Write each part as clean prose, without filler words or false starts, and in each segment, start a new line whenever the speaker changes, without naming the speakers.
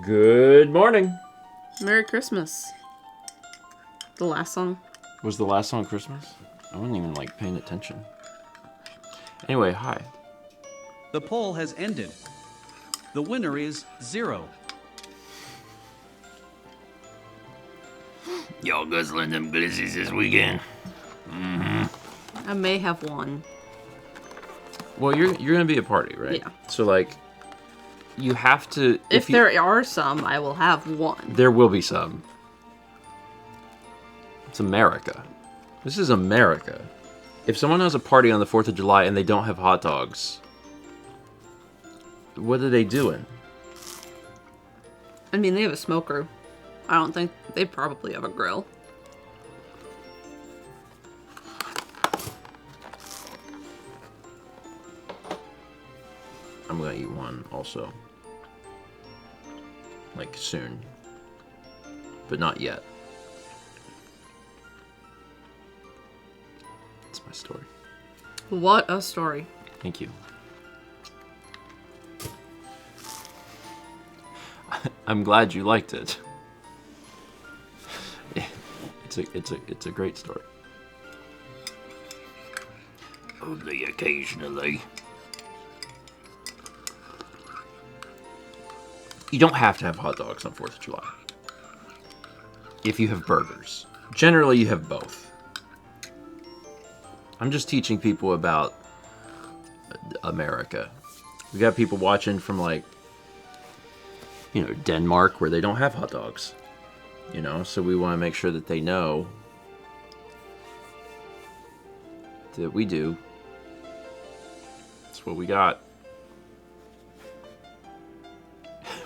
Good morning.
Merry Christmas. The last song.
Was the last song Christmas? I wasn't even, paying attention. Anyway, hi.
The poll has ended. The winner is 0.
Y'all guzzling them glizzies this weekend?
I may have won.
Well, you're gonna be a party, right?
Yeah.
So, you have to...
If there are some, I will have one.
There will be some. It's America. This is America. If someone has a party on the 4th of July and they don't have hot dogs, what are they doing?
I mean, they have a smoker. I don't think... They probably have a grill.
I'm gonna eat one also. Soon. But not yet. That's my story.
What a story.
Thank you. I'm glad you liked it. It's a great story. Only occasionally. You don't have to have hot dogs on 4th of July. If you have burgers. Generally, you have both. I'm just teaching people about America. We got people watching from, Denmark, where they don't have hot dogs. So we want to make sure that they know that we do. That's what we got.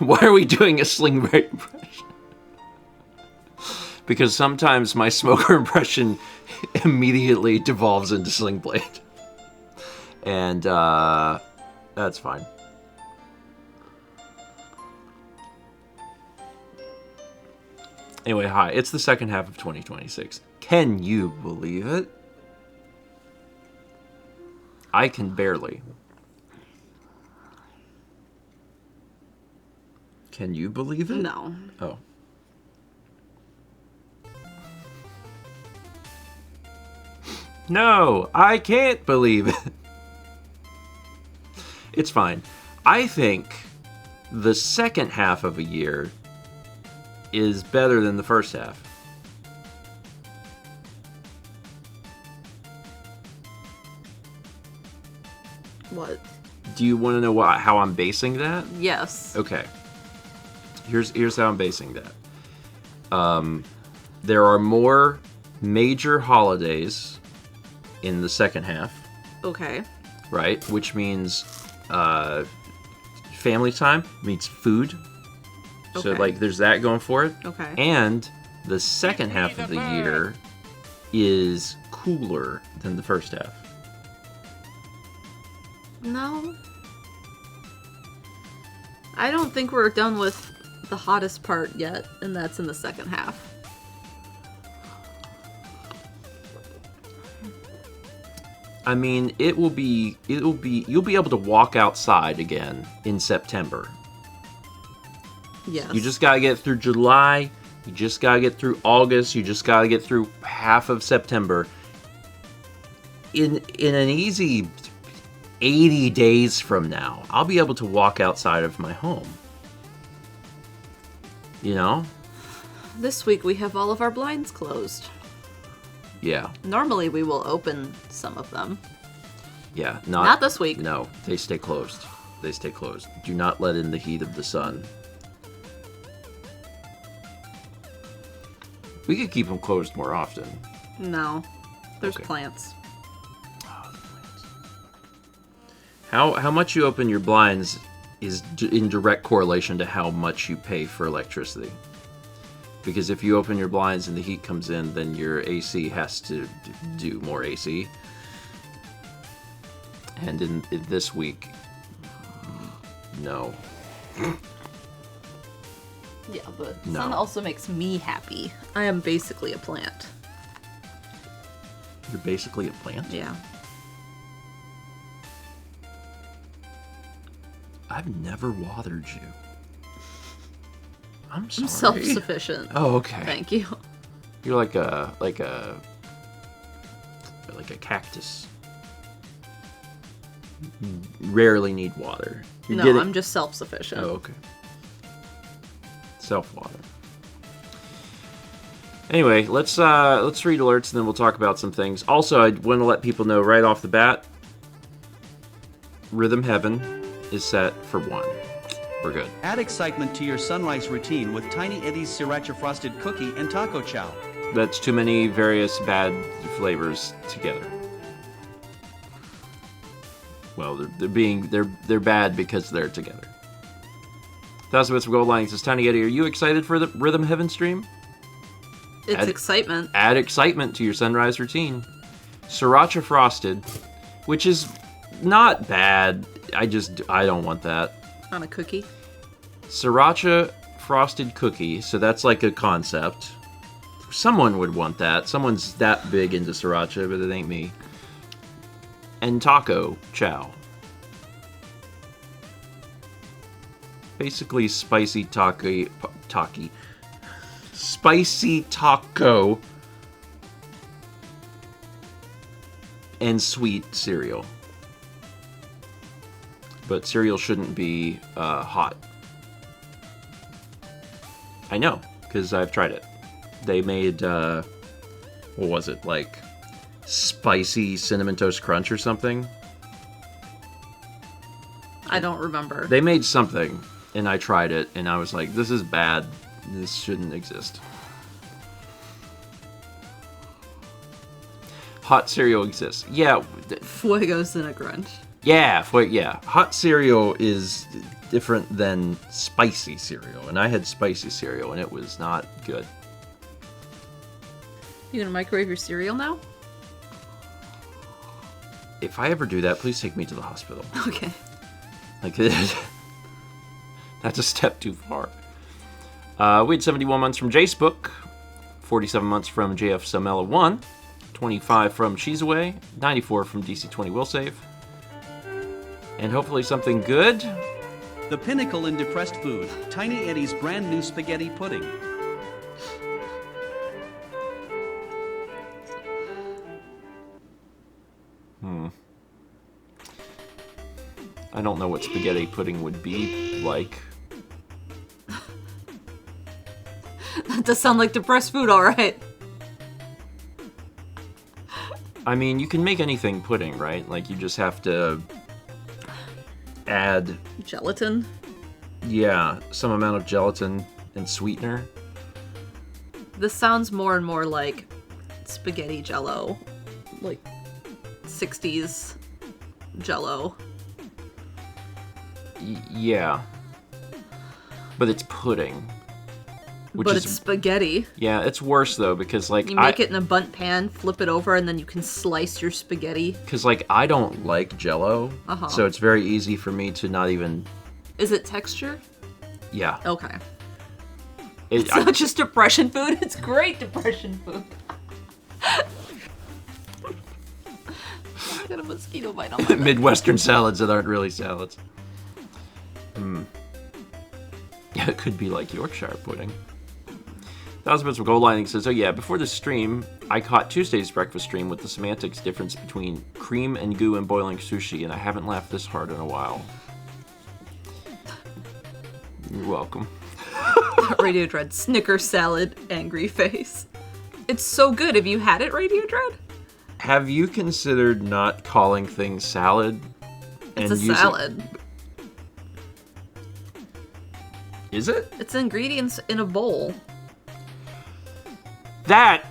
Why are we doing a sling blade impression? Because sometimes my smoker impression immediately devolves into sling blade. And, that's fine. Anyway, hi. It's the second half of 2026. Can you believe it? I can barely. Can you believe it?
No.
Oh. No, I can't believe it. It's fine. I think the second half of a year is better than the first half.
What?
Do you want to know how I'm basing that?
Yes.
Okay. Here's how I'm basing that. There are more major holidays in the second half.
Okay.
Right? Which means family time means food. So,
Okay.
there's that going for it.
Okay.
And the second half of the year is cooler than the first half.
No. I don't think we're done with the hottest part yet, and that's in the second half.
I mean, you'll be able to walk outside again in September.
Yes.
You just gotta get through July, you just gotta get through August, you just gotta get through half of September. In an easy 80 days from now, I'll be able to walk outside of my home.
This week we have all of our blinds closed.
Yeah.
Normally we will open some of them.
Yeah.
Not this week.
No, they stay closed. They stay closed. Do not let in the heat of the sun. We could keep them closed more often.
No. There's
Okay.
plants.
How much you open your blinds is in direct correlation to how much you pay for electricity. Because if you open your blinds and the heat comes in, then your AC has to do more AC. And in this week, no.
Yeah, but
No.
sun also makes me happy. I am basically a plant.
You're basically a plant?
Yeah.
I've never watered you. I'm sorry.
I'm self-sufficient.
Oh, okay.
Thank you.
You're like a cactus. You rarely need water.
No, I'm just self-sufficient.
Oh, okay. Self-water. Anyway, let's read alerts and then we'll talk about some things. Also, I want to let people know right off the bat, Rhythm Heaven is set for 1. We're good.
Add excitement to your sunrise routine with Tiny Eddie's Sriracha Frosted Cookie and Taco Chow.
That's too many various bad flavors together. Well, they're bad because they're together. 1,000 bits of gold lining says, Tiny Eddie, are you excited for the Rhythm Heaven stream?
It's excitement.
Add excitement to your sunrise routine. Sriracha Frosted, which is not bad. I don't want that.
On a cookie?
Sriracha Frosted Cookie, so that's like a concept. Someone would want that. Someone's that big into sriracha, but it ain't me. And Taco Chow. Basically spicy spicy taco and sweet cereal. But cereal shouldn't be hot. I know, because I've tried it. They made, what was it, like spicy Cinnamon Toast Crunch or something?
I don't remember.
They made something, and I tried it, and I was like, this is bad. This shouldn't exist. Hot cereal exists. Yeah.
Fuego Cinnamon Crunch.
Yeah. Hot cereal is different than spicy cereal, and I had spicy cereal, and it was not good.
You gonna microwave your cereal now?
If I ever do that, please take me to the hospital.
Okay.
Like, that's a step too far. We had 71 months from Jacebook, 47 months from JF Samela 1, 25 from She's Away, 94 from DC20 Will Save, and hopefully something good.
The pinnacle in depressed food, Tiny Eddie's brand new spaghetti pudding.
I don't know what spaghetti pudding would be like.
That does sound like depressed food, alright.
I mean, you can make anything pudding, right? Like, you just have to add...
Gelatin?
Yeah, some amount of gelatin and sweetener.
This sounds more and more like spaghetti jello. Like 60s jello.
Yeah. But it's pudding.
But it's spaghetti.
Yeah, it's worse though, because like
you make it in a bundt pan, flip it over, and then you can slice your spaghetti.
Because like I don't like Jello, so it's very easy for me to not even.
Is it texture?
Yeah.
Okay. It's not just depression food. It's great depression food. I got a mosquito bite on my
Midwestern salads that aren't really salads. Yeah, it could be like Yorkshire pudding. 1,000 bits of gold lining says, oh yeah, before the stream, I caught Tuesday's breakfast stream with the semantics difference between cream and goo and boiling sushi, and I haven't laughed this hard in a while. You're welcome.
Radio Dread, Snicker salad, angry face. It's so good. Have you had it, Radio Dread?
Have you considered not calling things salad?
It's a salad.
Is it?
It's ingredients in a bowl.
That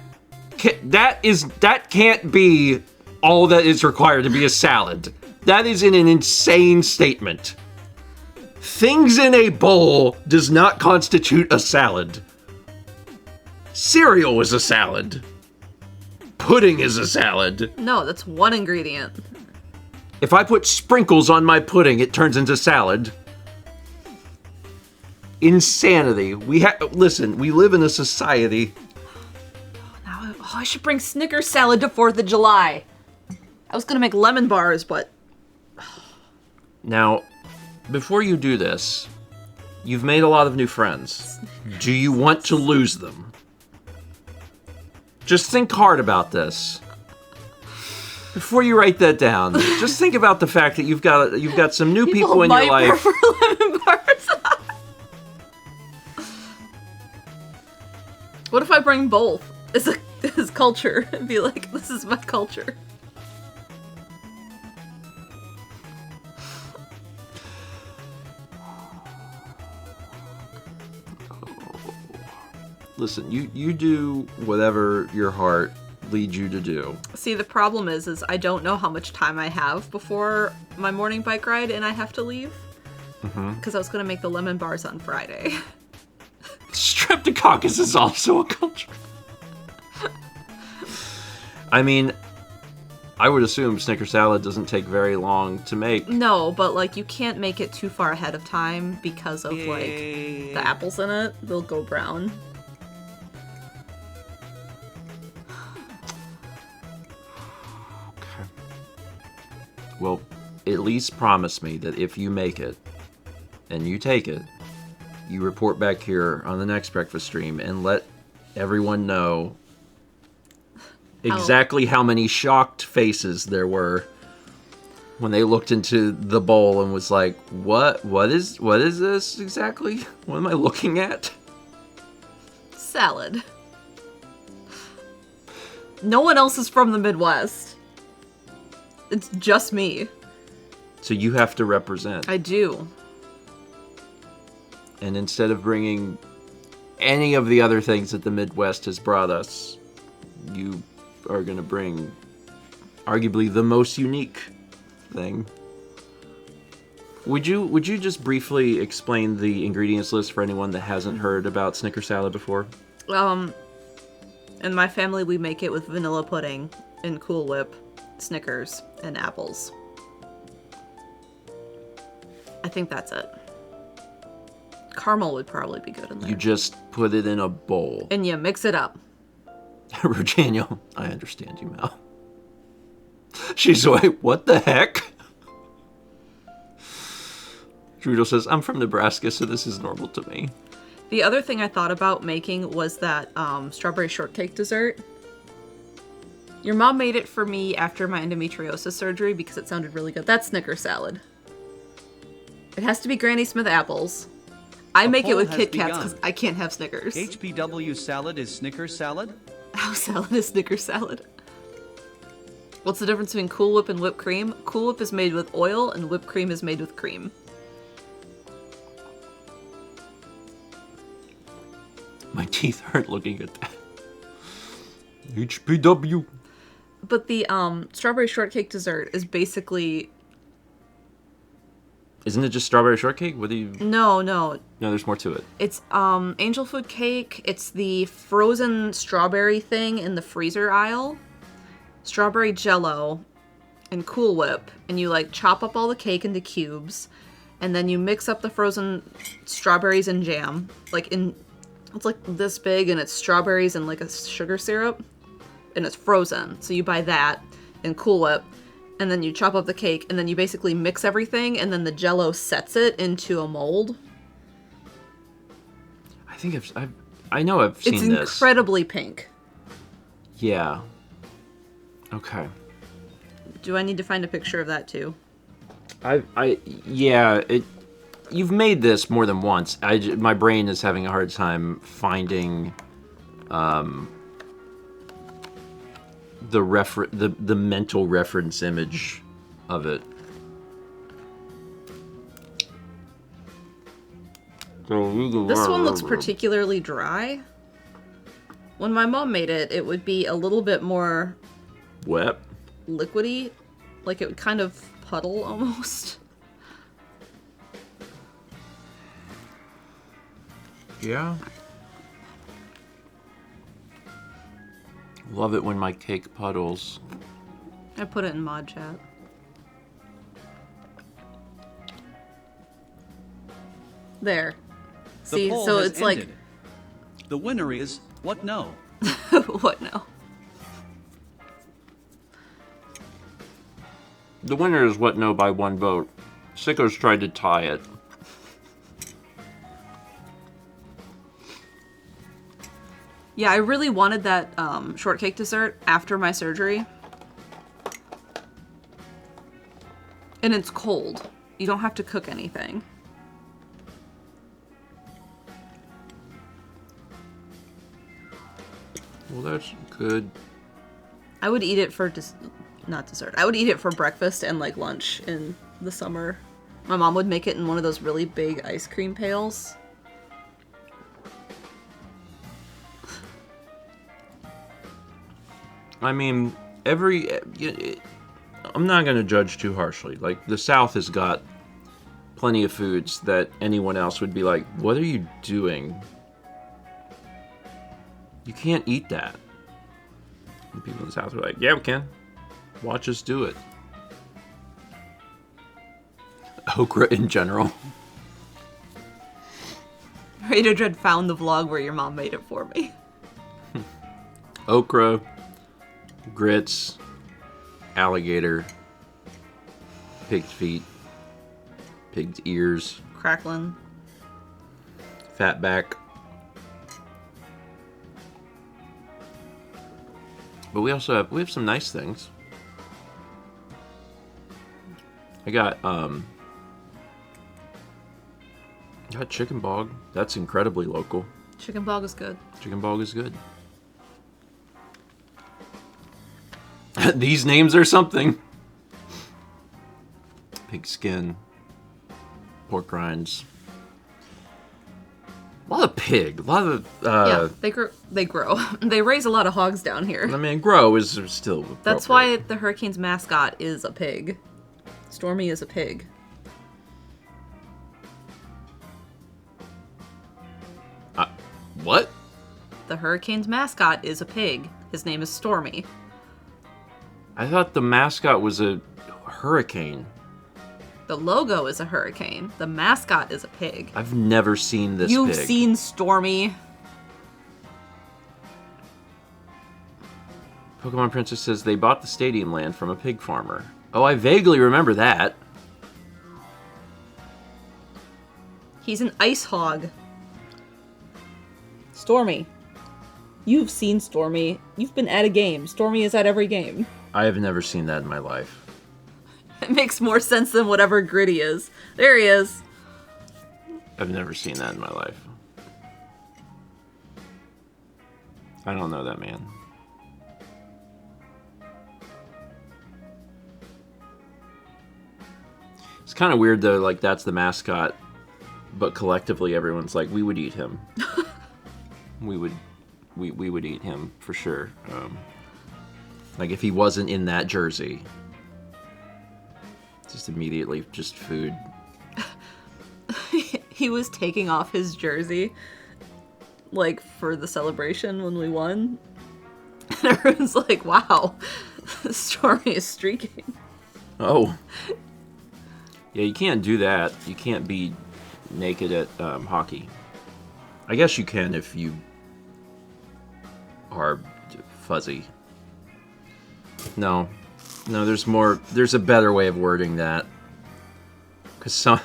can't be all that is required to be a salad. That is an insane statement. Things in a bowl does not constitute a salad. Cereal is a salad. Pudding is a salad.
No, that's one ingredient.
If I put sprinkles on my pudding, it turns into salad. Insanity. Listen, we live in a society.
I should bring Snicker salad to 4th of July. I was gonna make lemon bars, but...
Now, before you do this, You've made a lot of new friends. Do you want to lose them? Just think hard about this. Before you write that down, just think about the fact that you've got some new people in your life.
Prefer lemon bars. What if I bring both as culture and be like, this is my culture?
Listen, you do whatever your heart leads you to do.
See, the problem is I don't know how much time I have before my morning bike ride and I have to leave. Because I was going to make the lemon bars on Friday.
Streptococcus is also a culture. I mean, I would assume Snicker salad doesn't take very long to make.
No, but like you can't make it too far ahead of time because of like the apples in it. They'll go brown.
Okay. Well, at least promise me that if you make it and you take it, you report back here on the next breakfast stream and let everyone know exactly how many shocked faces there were when they looked into the bowl and was like, what is this exactly? What am I looking at?
Salad. No one else is from the Midwest. It's just me.
So you have to represent.
I do.
And instead of bringing any of the other things that the Midwest has brought us, you are going to bring arguably the most unique thing. Would you just briefly explain the ingredients list for anyone that hasn't heard about Snicker salad before?
In my family, we make it with vanilla pudding and Cool Whip, Snickers, and apples. I think that's it. Caramel would probably be good in there.
You just put it in a bowl.
And you mix it up.
Virginia, I understand you, Mel. She's like, what the heck? Trudeau says, I'm from Nebraska, so this is normal to me.
The other thing I thought about making was that strawberry shortcake dessert. Your mom made it for me after my endometriosis surgery because it sounded really good. That's Snicker salad. It has to be Granny Smith apples. I make it with Kit Kats because I can't have Snickers.
HPW salad is Snickers salad?
House salad is Snicker salad. What's the difference between Cool Whip and whipped cream? Cool Whip is made with oil and whipped cream is made with cream.
My teeth hurt looking at that. HPW.
But the strawberry shortcake dessert is basically...
Isn't it just strawberry shortcake? What do you...
No.
No, there's more to it.
It's angel food cake. It's the frozen strawberry thing in the freezer aisle. Strawberry Jell-O and Cool Whip. And you like chop up all the cake into cubes. And then you mix up the frozen strawberries and jam. It's like this big and it's strawberries and like a sugar syrup. And it's frozen. So you buy that and Cool Whip. And then you chop up the cake, and then you basically mix everything, and then the Jell-O sets it into a mold.
I think I know I've seen this.
It's incredibly pink.
Yeah. Okay.
Do I need to find a picture of that too?
You've made this more than once. My brain is having a hard time finding, the mental reference image of it.
This one looks particularly dry. When my mom made it, it would be a little bit more
wet,
liquidy, like it would kind of puddle almost.
Yeah. Love it when my cake puddles.
I put it in mod chat. There. See, so it's ended.
Like... The winner is what no?
What no?
The winner is what no by one vote. Sickos tried to tie it.
Yeah, I really wanted that shortcake dessert after my surgery. And it's cold. You don't have to cook anything.
Well, that's good.
I would eat it for not dessert. I would eat it for breakfast and like lunch in the summer. My mom would make it in one of those really big ice cream pails.
I mean, I'm not going to judge too harshly. Like, the South has got plenty of foods that anyone else would be like, what are you doing? You can't eat that. And people in the South are like, yeah, we can. Watch us do it. Okra in general.
Raider Dread found the vlog where your mom made it for me.
Okra, grits, alligator, pig's feet, pig's ears,
Cracklin.
fatback. But we have some nice things. I got chicken bog. That's incredibly local.
Chicken bog is good.
Chicken bog is good. These names are something. Pig skin, pork rinds. A lot of pig. A lot of
Yeah, they grow. They raise a lot of hogs down here.
I mean, grow is still appropriate.
That's why the Hurricanes mascot is a pig. Stormy is a pig.
What?
The Hurricanes mascot is a pig. His name is Stormy.
I thought the mascot was a hurricane.
The logo is a hurricane. The mascot is a pig.
I've never seen this
You've
pig.
seen Stormy.
Pokemon Princess says they bought the stadium land from a pig farmer. Oh, I vaguely remember that.
He's an ice hog. Stormy. You've seen Stormy. You've been at a game. Stormy is at every game.
I have never seen that in my life.
It makes more sense than whatever Gritty is. There he is.
I've never seen that in my life. I don't know that man. It's kind of weird though, like that's the mascot, but collectively everyone's like, we would eat him. we would eat him for sure. Like if he wasn't in that jersey, just immediately just food.
He was taking off his jersey, like, for the celebration when we won. And everyone's like, wow, Stormy is streaking.
Oh. Yeah, you can't do that. You can't be naked at hockey. I guess you can if you are fuzzy. No, there's a better way of wording that. Because a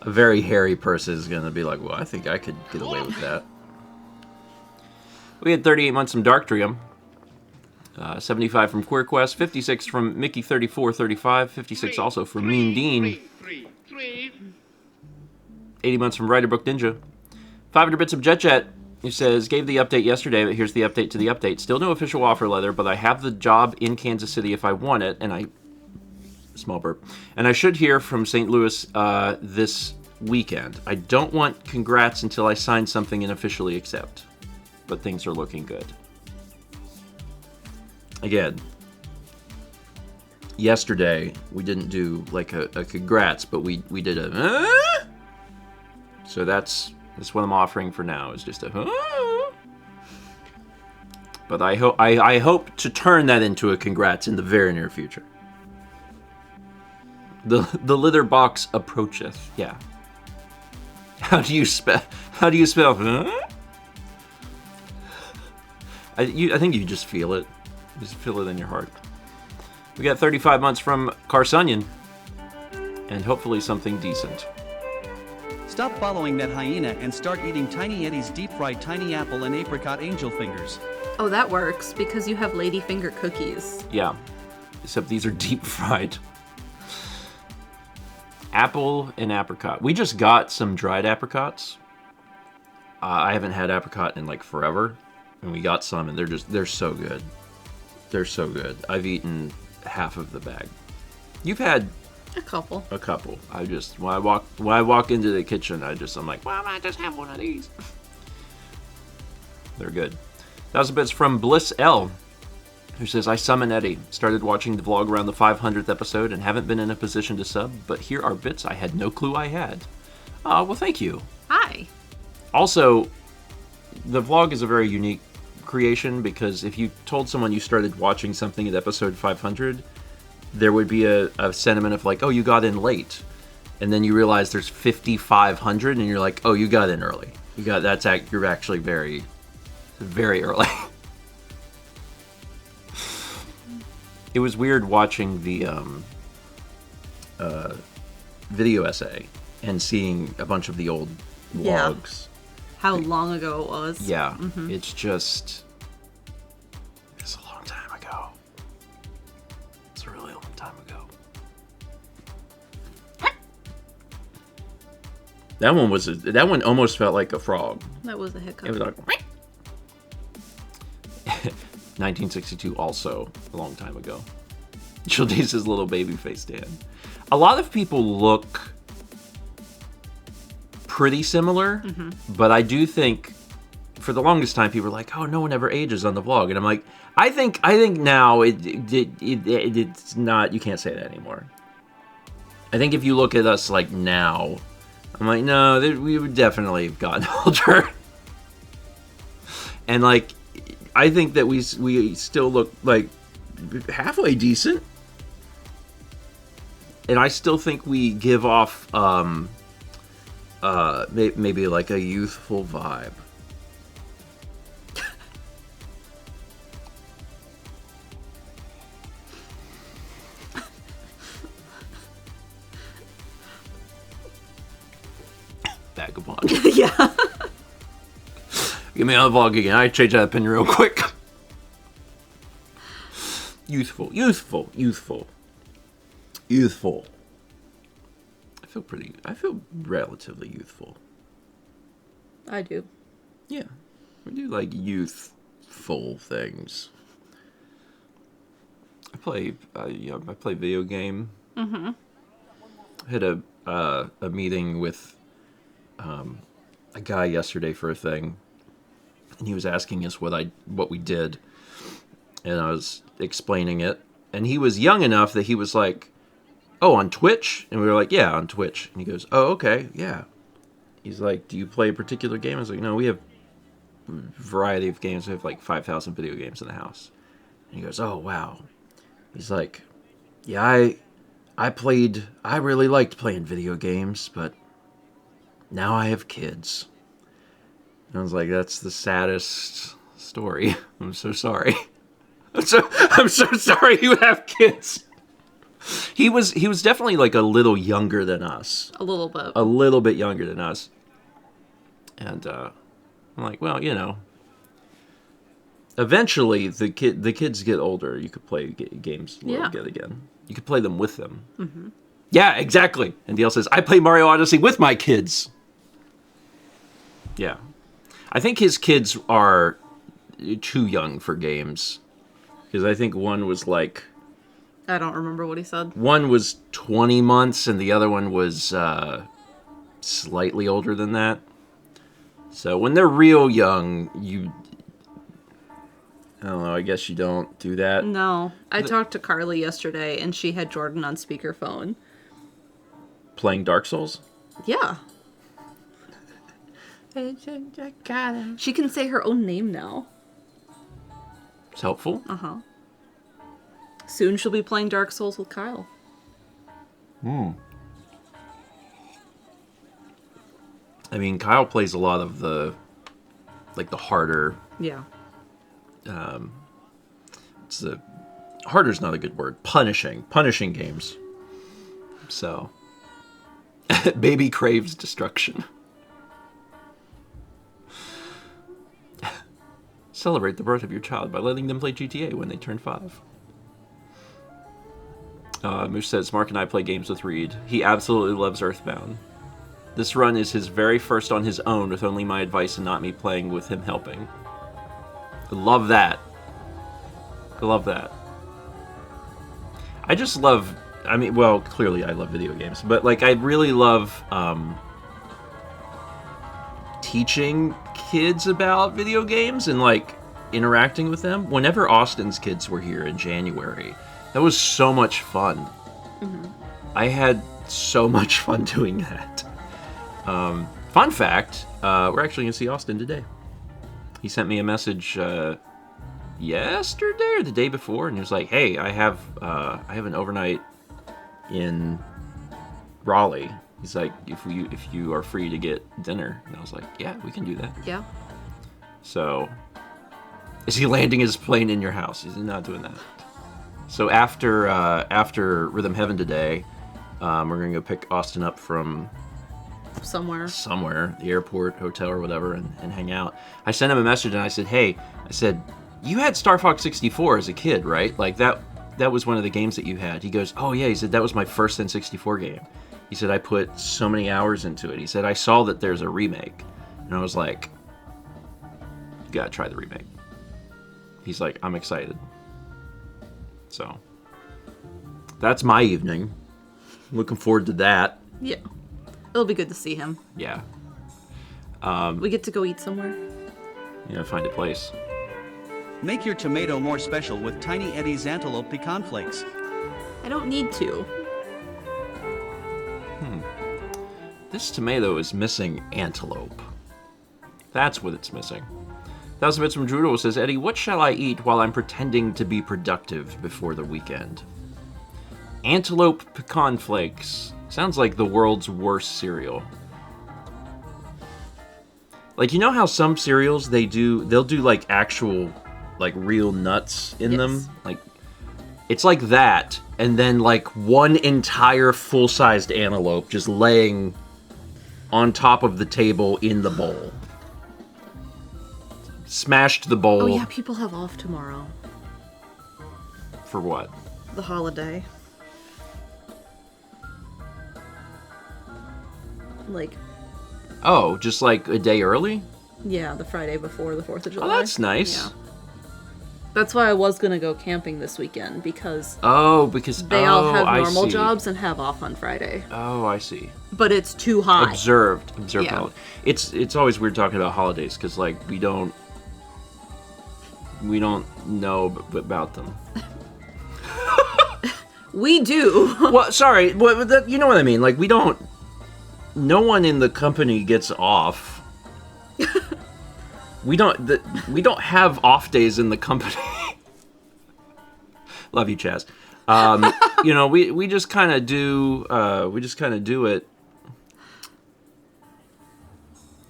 very hairy person is going to be like, well, I think I could get away with that. We had 38 months from Darktrium. 75 from QueerQuest, 56 from Mickey3435, 56 also from Mean Dean. 80 months from Riderbrook Ninja. 500 bits of JetJet, who says, gave the update yesterday, but here's the update to the update. Still no official offer letter, but I have the job in Kansas City if I want it, and small burp. And I should hear from St. Louis this weekend. I don't want congrats until I sign something and officially accept. But things are looking good. Again, yesterday we didn't do like a congrats, but we did a so that's what I'm offering for now is just a but I hope to turn that into a congrats in the very near future. The lither box approacheth. Yeah. How do you spell I think you just feel it. Just feel it in your heart. We got 35 months from Carsonian. And hopefully something decent.
Stop following that hyena and start eating Tiny Eddie's deep-fried tiny apple and apricot angel fingers.
Oh, that works because you have ladyfinger cookies.
Yeah, except these are deep fried. Apple and apricot. We just got some dried apricots. I haven't had apricot in like forever, and we got some, and they're so good. They're so good. I've eaten half of the bag. You've had
A couple.
a couple. When I walk into the kitchen, I'm like, why don't I just have one of these? They're good. That was a bit from Bliss L, who says, I summon Eddie. Started watching the vlog around the 500th episode and haven't been in a position to sub, but here are bits I had no clue I had. Well, thank you.
Hi.
Also, the vlog is a very unique creation because if you told someone you started watching something at episode 500, there would be a sentiment of like, oh, you got in late. And then you realize there's 5,500 and you're like, oh, you got in early. You're actually very, very early. It was weird watching the video essay and seeing a bunch of the old
Yeah.
vlogs.
How long ago it was.
Yeah, it's a long time ago. It's a really long time ago. That one almost felt like a frog.
That was a hiccup.
It was like 1962, also a long time ago. Childice's little baby face Dan. A lot of people look pretty similar, but I do think for the longest time people were like, oh, no one ever ages on the vlog, and I'm like, I think now it's not, you can't say that anymore. I think if you look at us like now, I'm like, no, we would definitely have gotten older. And like, I think that we still look like halfway decent, and I still think we give off maybe like a youthful vibe. Vagabond.
Yeah.
Get me on the vlog again. I change that opinion real quick. Youthful. I feel relatively youthful.
I do.
Yeah. We do like youthful things. I play video game. I had a meeting with a guy yesterday for a thing, and he was asking us what we did, and I was explaining it, and he was young enough that he was like, oh, on Twitch? And we were like, yeah, on Twitch. And he goes, oh, okay, yeah. He's like, do you play a particular game? I was like, no, we have a variety of games. We have like 5,000 video games in the house. And he goes, oh, wow. He's like, yeah, I really liked playing video games, but now I have kids. And I was like, that's the saddest story. I'm so sorry. I'm so sorry you have kids. He was definitely like a little younger than us.
A little bit.
A little bit younger than us. And I'm like, well, you know, eventually the kids get older. You could play games a little bit again. You could play them with them. Mm-hmm. Yeah, exactly. And DL says, I play Mario Odyssey with my kids. Yeah. I think his kids are too young for games. Because I think one was like...
I don't remember what he said.
One was 20 months and the other one was slightly older than that. So when they're real young, I don't know, I guess you don't do that.
No. I talked to Carly yesterday and she had Jordan on speakerphone.
Playing Dark Souls?
Yeah. She can say her own name now.
It's helpful.
Uh-huh. Soon she'll be playing Dark Souls with Kyle.
I mean, Kyle plays a lot of the harder...
Yeah.
Harder's not a good word. Punishing games. So, Baby craves destruction. Celebrate the birth of your child by letting them play GTA when they turn 5. Moose says, Mark and I play games with Reed. He absolutely loves Earthbound. This run is his very first on his own with only my advice and not me playing with him helping. I love that. I love that. I just love... I mean, well, clearly I love video games, but, like, I really love teaching kids about video games and, like, interacting with them. Whenever Austin's kids were here in January, that was so much fun. Mm-hmm. I had so much fun doing that. Fun fact, we're actually going to see Austin today. He sent me a message yesterday or the day before, and he was like, hey, I have an overnight in Raleigh. He's like, if you are free to get dinner. And I was like, yeah, we can do that.
Yeah.
So, is he landing his plane in your house? He's not doing that. So after Rhythm Heaven today, we're going to go pick Austin up from somewhere, the airport, hotel, or whatever, and hang out. I sent him a message and I said, hey, you had Star Fox 64 as a kid, right? Like that was one of the games that you had. He goes, oh yeah. He said, that was my first N64 game. He said, I put so many hours into it. He said, I saw that there's a remake. And I was like, you gotta try the remake. He's like, I'm excited. So, that's my evening. Looking forward to that.
Yeah. It'll be good to see him.
Yeah.
We get to go eat somewhere.
Yeah, find a place.
Make your tomato more special with Tiny Eddie's Antelope Pecan Flakes.
I don't need to.
This tomato is missing antelope. That's what it's missing. 1000 Bits from Druidle says, Eddie, what shall I eat while I'm pretending to be productive before the weekend? Antelope pecan flakes. Sounds like the world's worst cereal. Like, you know how some cereals, they'll do like actual, like real nuts in them? Like, it's like that, and then like one entire full-sized antelope just laying on top of the table in the bowl. Smashed the bowl.
Oh yeah, people have off tomorrow.
For what?
The holiday. Like...
Oh, just like a day early?
Yeah, the Friday before the 4th of July.
Oh, that's nice.
Yeah. That's why I was gonna go camping this weekend, because...
because
they all have normal jobs and have off on Friday.
Oh, I see.
But it's too high.
Observed
Yeah.
holiday. It's always weird talking about holidays, because, like, we don't know about them.
We do.
Well, sorry, you know what I mean. Like, no one in the company gets off. We don't have off days in the company. Love you, Chaz. You know, we just kind of do it.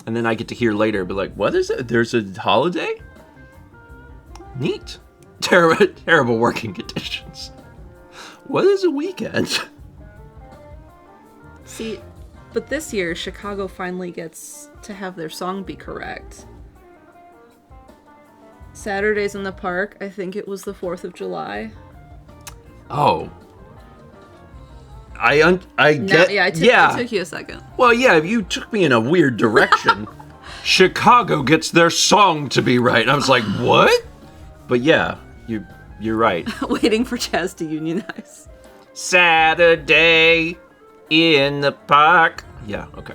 And then I get to hear later, but like, what is it? There's a holiday? Neat. Terrible working conditions. What is a weekend?
See, but this year, Chicago finally gets to have their song be correct. Saturdays in the Park, I think it was the 4th of July.
Oh. I get...
It took you a second.
Well, yeah, you took me in a weird direction. Chicago gets their song to be right. I was like, what? But yeah, you're right.
Waiting for Chaz to unionize.
Saturday in the park. Yeah, okay.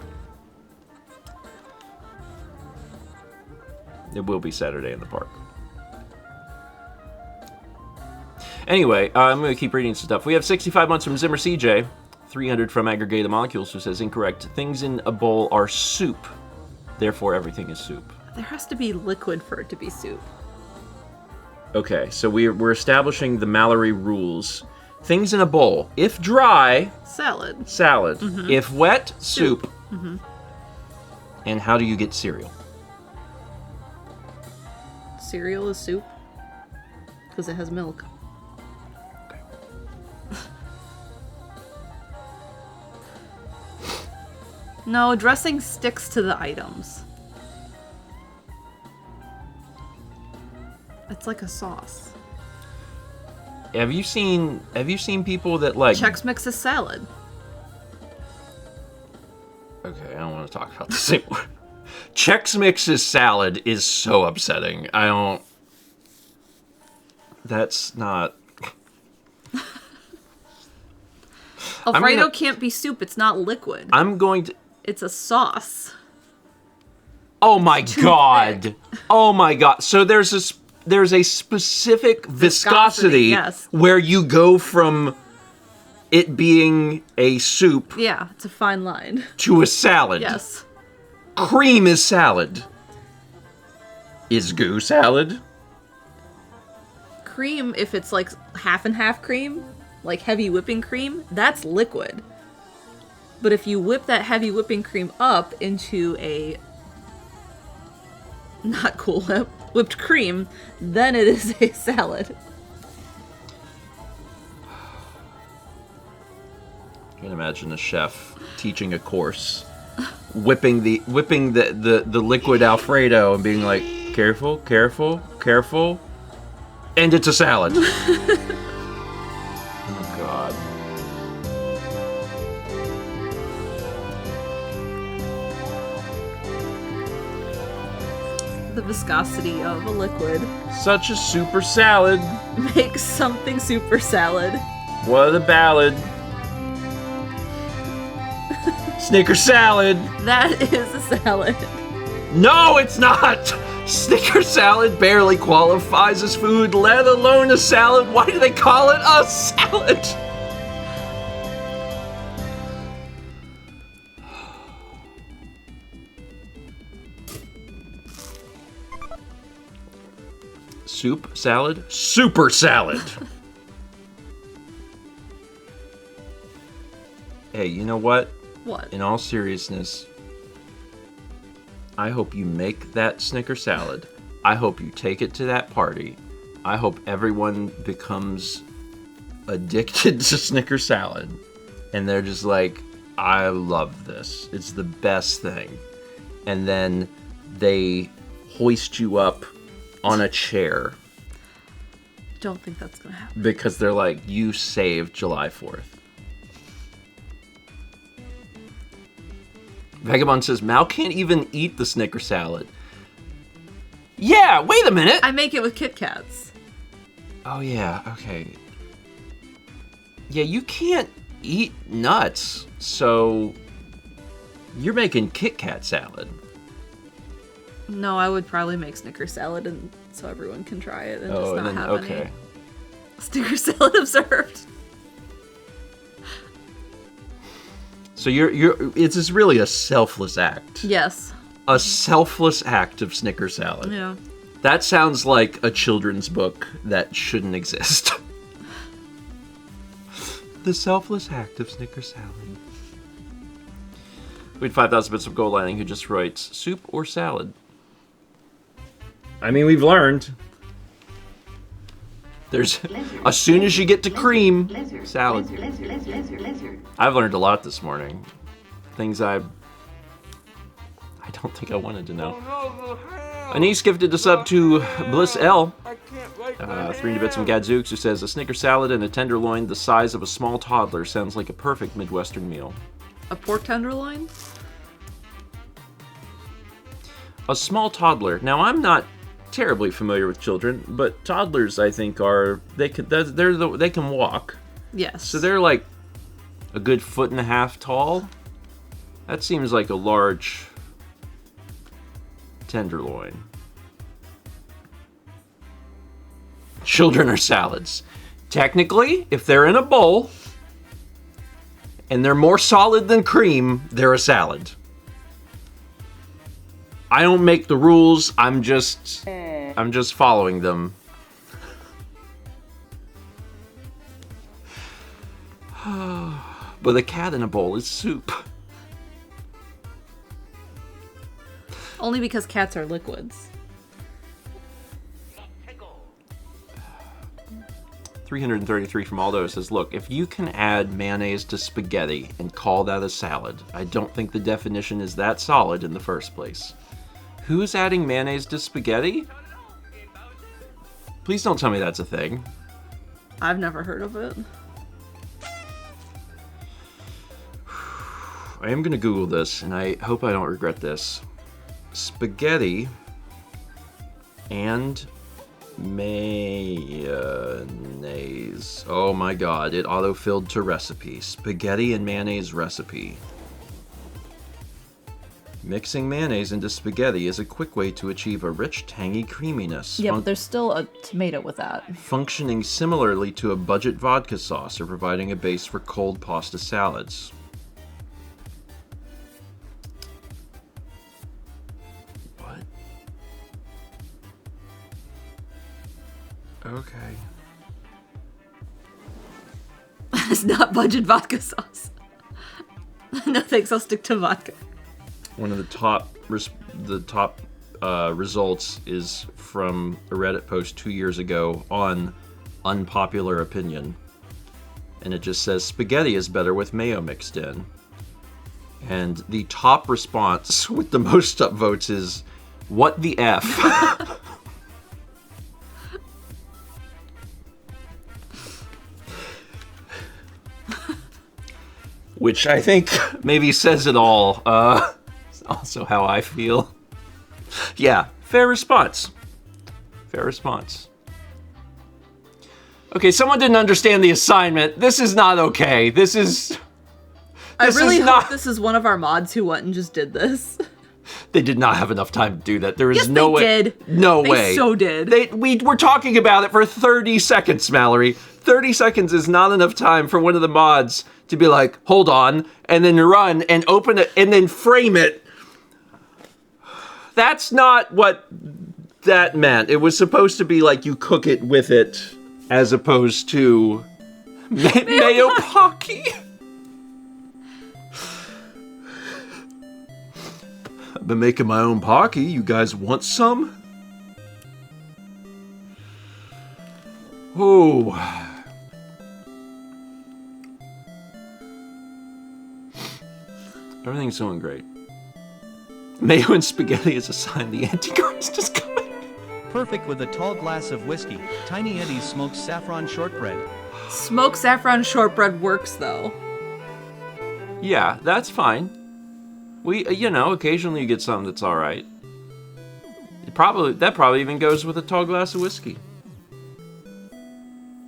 It will be Saturday in the park. Anyway, I'm going to keep reading stuff. We have 65 months from Zimmer CJ. 300 from Aggregated Molecules, who says, incorrect. Things in a bowl are soup. Therefore, everything is soup.
There has to be liquid for it to be soup.
Okay, so we're establishing the Mallory rules. Things in a bowl. If dry...
Salad.
Mm-hmm. If wet, soup.
Mm-hmm.
And how do you get cereal?
Cereal is soup. Because it has milk. No, dressing sticks to the items. It's like a sauce.
Have you seen people that like
Chex Mix is salad.
Okay, I don't want to talk about this anymore. Chex Mix's salad is so upsetting. I don't. That's not.
Alfredo can't be soup. It's not liquid.
I'm going to.
It's a sauce.
Oh my god! Oh my god! So there's a specific viscosity
yes.
where you go from it being a soup.
Yeah, it's a fine line.
To a salad.
Yes.
Cream is salad. Is goo salad?
Cream, if it's like half and half cream, like heavy whipping cream, that's liquid. But if you whip that heavy whipping cream up into a not Cool Whip, whipped cream, then it is a salad.
I can imagine a chef teaching a course, whipping the liquid Alfredo and being like, careful, careful, careful, and it's a salad. Oh god.
The viscosity of a liquid
Such a super salad.
makes something super salad.
What a ballad. Snicker salad.
That is a salad.
No, it's not. Snicker salad barely qualifies as food, let alone a salad. Why do they call it a salad? Soup salad? Super salad. Hey, you know what?
What?
In all seriousness, I hope you make that Snicker salad. I hope you take it to that party. I hope everyone becomes addicted to Snicker salad. And they're just like, I love this. It's the best thing. And then they hoist you up on a chair.
Don't think that's gonna happen.
Because they're like, you saved July 4th. Vagabond says, Mal can't even eat the Snicker salad. Yeah, wait a minute.
I make it with Kit Kats.
Oh, yeah, okay. Yeah, you can't eat nuts, so you're making Kit Kat salad.
No, I would probably make Snicker salad and so everyone can try it and just not have any Snicker salad observed.
So it's just really a selfless act.
Yes.
A selfless act of Snicker salad.
Yeah.
That sounds like a children's book that shouldn't exist. The selfless act of Snicker salad. We had 5,000 bits of gold lining who just writes, soup or salad? I mean, we've learned. There's, as soon as you get to cream, salad. I've learned a lot this morning. Things I don't think I wanted to know. Anise gifted a sub to Bliss L. 300 bits from Gadzooks, who says, a Snicker salad and a tenderloin the size of a small toddler sounds like a perfect Midwestern meal.
A pork tenderloin?
A small toddler. Now, I'm not terribly familiar with children, but toddlers, I think, they can walk.
Yes.
So they're like a good 1.5 feet tall. That seems like a large tenderloin. Children are salads. Technically, if they're in a bowl and they're more solid than cream, they're a salad. I don't make the rules. I'm just following them. But a cat in a bowl is soup.
Only because cats are liquids.
333 from Aldo says, look, if you can add mayonnaise to spaghetti and call that a salad, I don't think the definition is that solid in the first place. Who's adding mayonnaise to spaghetti? Please don't tell me that's a thing.
I've never heard of it.
I am going to Google this, and I hope I don't regret this. Spaghetti and mayonnaise. Oh my god, it autofilled to recipe. Spaghetti and mayonnaise recipe. Mixing mayonnaise into spaghetti is a quick way to achieve a rich, tangy creaminess.
Yeah, but there's still a tomato with that.
Functioning similarly to a budget vodka sauce or providing a base for cold pasta salads. Okay.
It's not budget vodka sauce. No thanks, I'll stick to vodka.
One of the top results is from a Reddit post 2 years ago on unpopular opinion. And it just says, spaghetti is better with mayo mixed in. And the top response with the most upvotes is, what the F? Which I think maybe says it all. It's also how I feel. Yeah, fair response. Fair response. Okay, someone didn't understand the assignment. This is not okay. This is...
I really hope this is one of our mods who went and just did this.
They did not have enough time to do that. There is
yes,
no way.
They did.
No way.
They so did.
We were talking about it for 30 seconds, Mallory. 30 seconds is not enough time for one of the mods to be like, hold on, and then run and open it and then frame it. That's not what that meant. It was supposed to be like you cook it with it as opposed to mayo pocky. I've been making my own pocky. You guys want some? Oh. Everything's going great. Mayo and spaghetti is a sign the Antichrist is coming.
Perfect with a tall glass of whiskey. Tiny Eddie's smoked saffron shortbread.
Smoked saffron shortbread works, though.
Yeah, that's fine. We, occasionally you get something that's all right. That probably even goes with a tall glass of whiskey.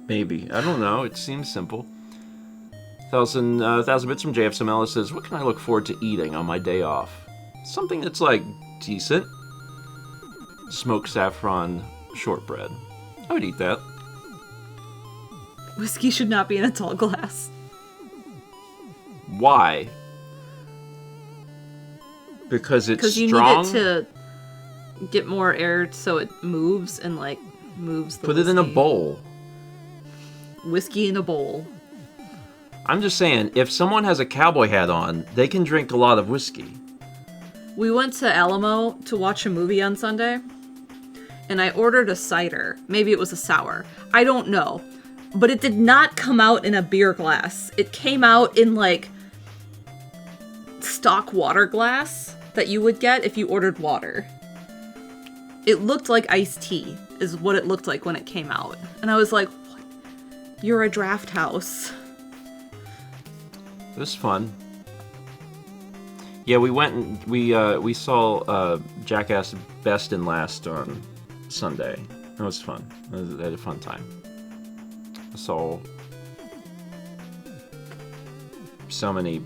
Maybe. I don't know. It seems simple. 1,000 bits from JFSML says, what can I look forward to eating on my day off? Something that's, decent. Smoked saffron shortbread. I would eat that.
Whiskey should not be in a tall glass.
Why? Because it's strong?
Because you need it to get more air so it moves and, moves the
Put it in a bowl.
Whiskey in a bowl.
I'm just saying, if someone has a cowboy hat on, they can drink a lot of whiskey.
We went to Alamo to watch a movie on Sunday, and I ordered a cider. Maybe it was a sour. I don't know. But it did not come out in a beer glass. It came out in, stock water glass that you would get if you ordered water. It looked like iced tea, is what it looked like when it came out. And I was like, what? You're a draft house.
It was fun. Yeah, we went and we saw Jackass Best and Last on Sunday. It was fun. I had a fun time. I saw so many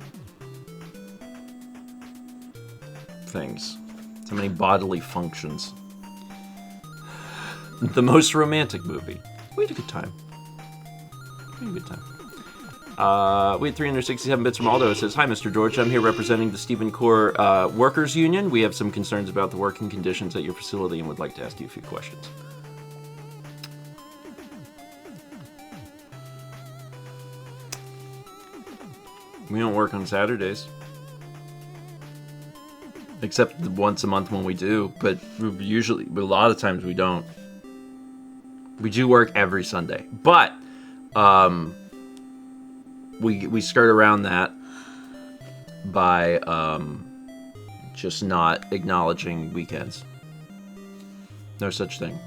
things. So many bodily functions. The most romantic movie. We had a good time. We had a good time. We had 367 bits from Aldo. It says, hi, Mr. George. I'm here representing the Stephen Core Workers Union. We have some concerns about the working conditions at your facility and would like to ask you a few questions. We don't work on Saturdays. Except once a month when we do, but a lot of times we don't. We do work every Sunday. But we skirt around that by just not acknowledging weekends. No such thing.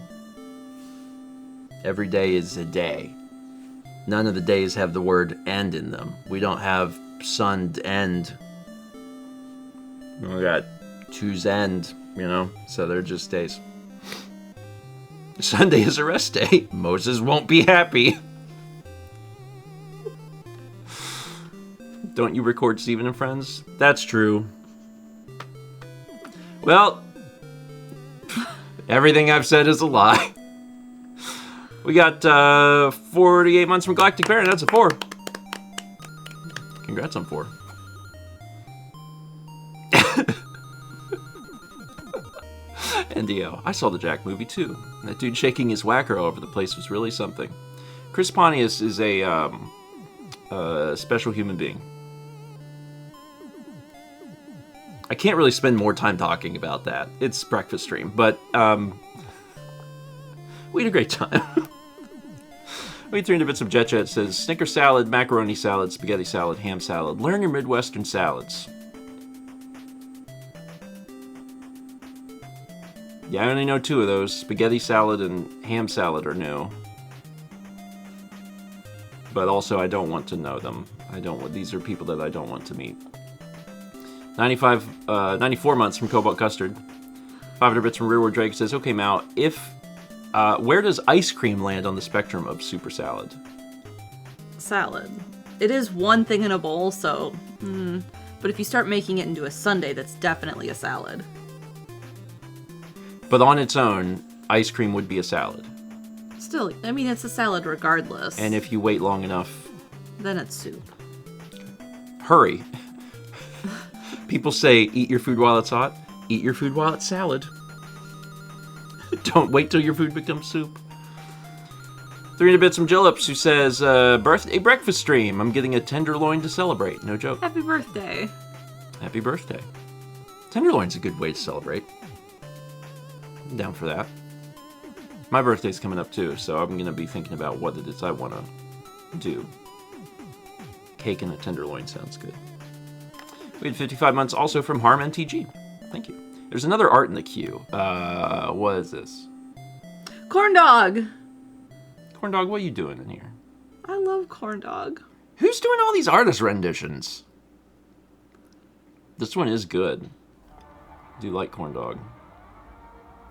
Every day is a day. None of the days have the word end in them. We don't have sun end. We got Tuesday end, so they're just days. Sunday is a rest day. Moses won't be happy. Don't you record Stephen and Friends? That's true. Well, everything I've said is a lie. We got 48 months from Galactic Baron. That's a 4. Congrats on 4. NDO. I saw the Jack movie too. That dude shaking his whacker all over the place was really something. Chris Pontius is a special human being. I can't really spend more time talking about that. It's breakfast stream, but we had a great time. We had 300 bits of Jet Jet. Says Snicker salad, macaroni salad, spaghetti salad, ham salad. Learn your Midwestern salads. Yeah, I only know 2 of those. Spaghetti salad and ham salad are new. But also, I don't want to know them. These are people that I don't want to meet. 94 months from Cobalt Custard. 500 bits from Rearward Drake says, okay, Mao, where does ice cream land on the spectrum of super salad?
Salad. It is one thing in a bowl, so... But if you start making it into a sundae, that's definitely a salad.
But on its own, ice cream would be a salad.
Still, I mean, it's a salad regardless.
And if you wait long enough...
Then it's soup.
Hurry. People say, eat your food while it's hot. Eat your food while it's salad. Don't wait till your food becomes soup. 300 bits from Jillips, who says, birthday breakfast stream. I'm getting a tenderloin to celebrate. No joke.
Happy birthday. Happy
birthday. Tenderloin's a good way to celebrate. I'm down for that. My birthday's coming up too, so I'm going to be thinking about what it is I want to do. Cake and a tenderloin sounds good. We had 55 months also from Harm MTG. Thank you. There's another art in the queue. What is this?
Corn dog!
Corn dog, what are you doing in here?
I love corn dog.
Who's doing all these artist renditions? This one is good. I do like corn dog.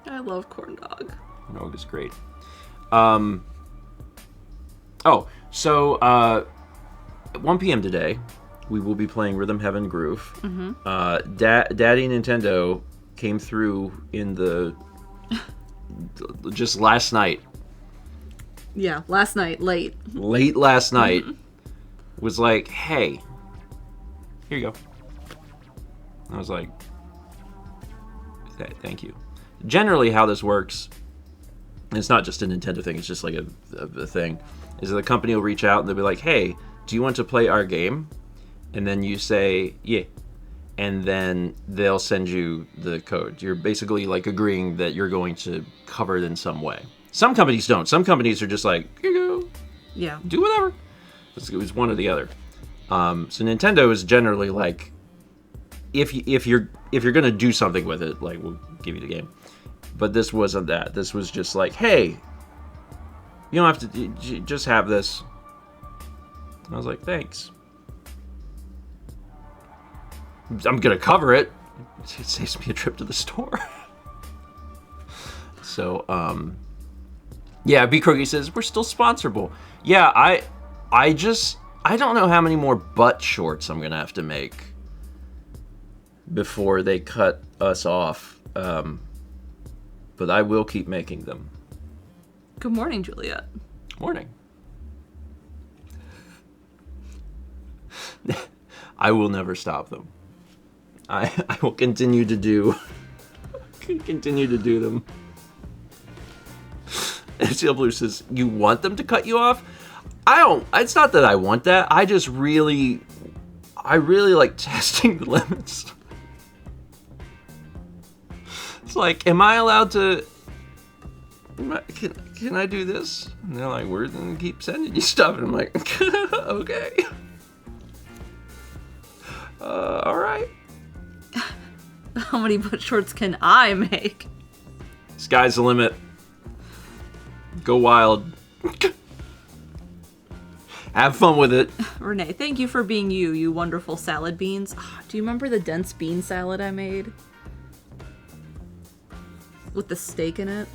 I love corn dog.
Corn dog is great. At 1 p.m. today, we will be playing Rhythm Heaven Groove. Mm-hmm. Daddy Nintendo came through in the... just last night.
Yeah, last night, late.
Late last night. Was like, hey, here you go. I was like, thank you. Generally, how this works, and it's not just a Nintendo thing, it's just like a thing, is that the company will reach out and they'll be like, hey, do you want to play our game? And then you say, yeah. And then they'll send you the code. You're basically like agreeing that you're going to cover it in some way. Some companies don't. Some companies are just like, here you go.
Yeah.
Do whatever. It was one or the other. So Nintendo is generally like, if you're gonna do something with it, like we'll give you the game. But this wasn't that. This was just like, hey, you don't have to just have this. And I was like, thanks. I'm gonna cover it. It saves me a trip to the store. So, yeah, B. Croaky says we're still sponsorable. Yeah, I don't know how many more butt shorts I'm gonna have to make before they cut us off. But I will keep making them.
Good morning, Juliet.
Morning. I will never stop them. I will continue to do them. FCL Blue says, you want them to cut you off? It's not that I want that. I really like testing the limits. It's like, am I allowed to can I do this? And they're like, we're gonna keep sending you stuff. And I'm like, okay. All right.
How many butt shorts can I make?
Sky's the limit. Go wild. Have fun with it.
Renee, thank you for being you wonderful salad beans. Do you remember the dense bean salad I made? With the steak in it?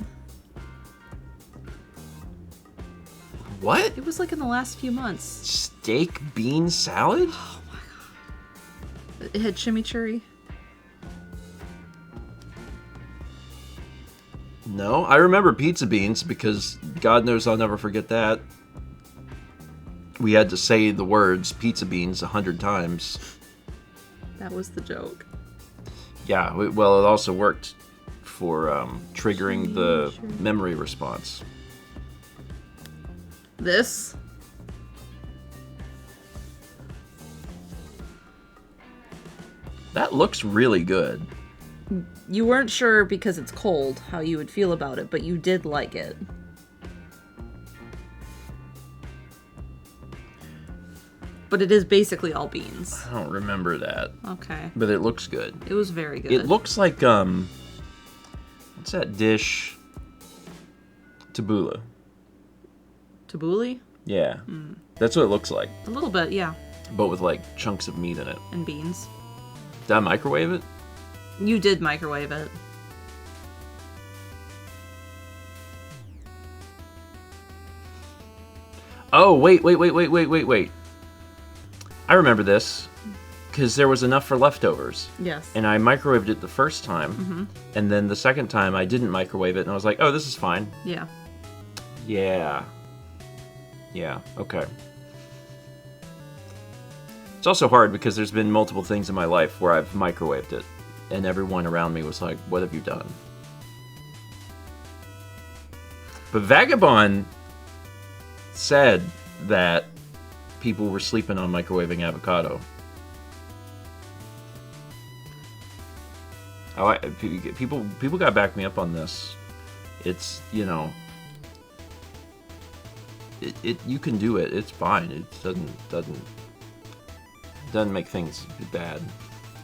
What?
It was like in the last few months.
Steak bean salad?
Oh my god. It had chimichurri.
No, I remember pizza beans because God knows I'll never forget that. We had to say the words pizza beans 100 times.
That was the joke.
Yeah, well, it also worked for triggering the memory response.
This?
That looks really good.
You weren't sure because it's cold how you would feel about it, but you did like it. But it is basically all beans.
I don't remember that.
Okay.
But it looks good.
It was very good.
It looks like, what's that dish? Tabbouleh.
Tabbouleh?
Yeah. That's what it looks like.
A little bit, yeah.
But with, like, chunks of meat in it.
And beans.
Did I microwave it?
You did microwave it.
Oh, wait. I remember this. Because there was enough for leftovers.
Yes.
And I microwaved it the first time. And then the second time I didn't microwave it. And I was like, oh, this is fine.
Yeah.
Yeah, okay. It's also hard because there's been multiple things in my life where I've microwaved it. And everyone around me was like, what have you done? But Vagabond said that people were sleeping on microwaving avocado. People got to back me up on this. It's, you know, you can do it. It's fine. It doesn't make things bad. It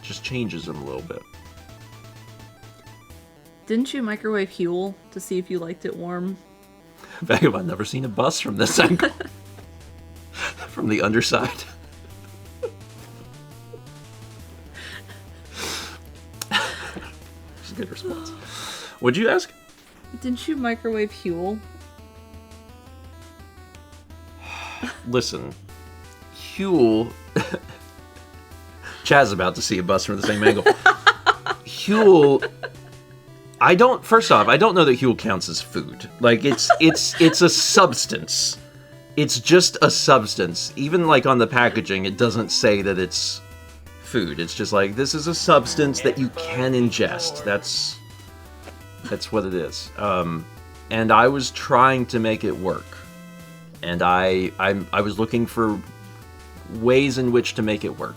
just changes them a little bit.
Didn't you microwave Huel to see if you liked it warm?
Vagabond never seen a bus from this angle. From the underside. That's a good response. What'd you ask?
Didn't you microwave Huel?
Listen, Huel. Chaz about to see a bus from the same angle. Huel. First off, I don't know that Huel counts as food. Like, it's a substance. It's just a substance. Even, like, on the packaging, it doesn't say that it's food. It's just like, this is a substance that you can ingest. That's what it is. And I was trying to make it work. And I was looking for ways in which to make it work.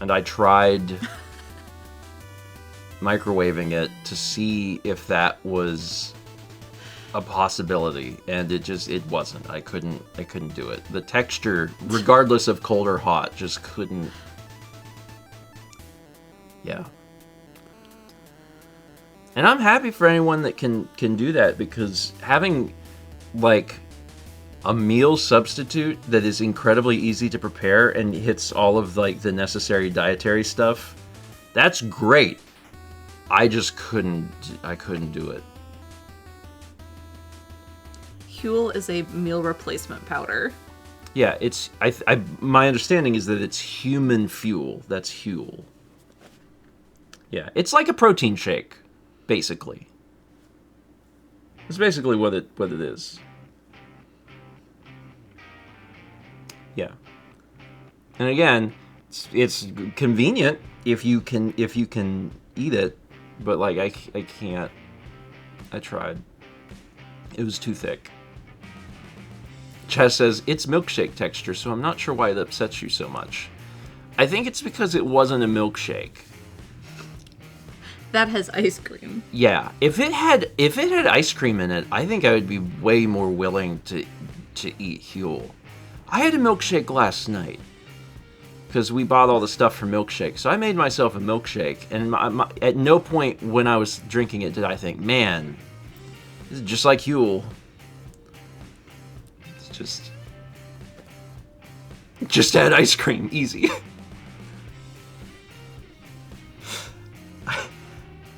And I tried microwaving it to see if that was a possibility, and it wasn't. I couldn't do it. The texture, regardless of cold or hot, just couldn't. Yeah. And I'm happy for anyone that can do that, because having like a meal substitute that is incredibly easy to prepare and hits all of like the necessary dietary stuff, that's great. I just couldn't do it.
Huel is a meal replacement powder.
Yeah, it's my understanding is that it's human fuel. That's Huel. Yeah, it's like a protein shake, basically. It's basically what it is. Yeah. And again, it's convenient if you can eat it, but like I can't. I tried. It was too thick. Chess says it's milkshake texture, so I'm not sure why it upsets you so much. I think it's because it wasn't a milkshake.
That has ice cream.
Yeah, if it had ice cream in it, I think I would be way more willing to eat Huel. I had a milkshake last night because we bought all the stuff for milkshake. So I made myself a milkshake, and at no point when I was drinking it did I think, man, this is just like Huel. It's just add ice cream, easy.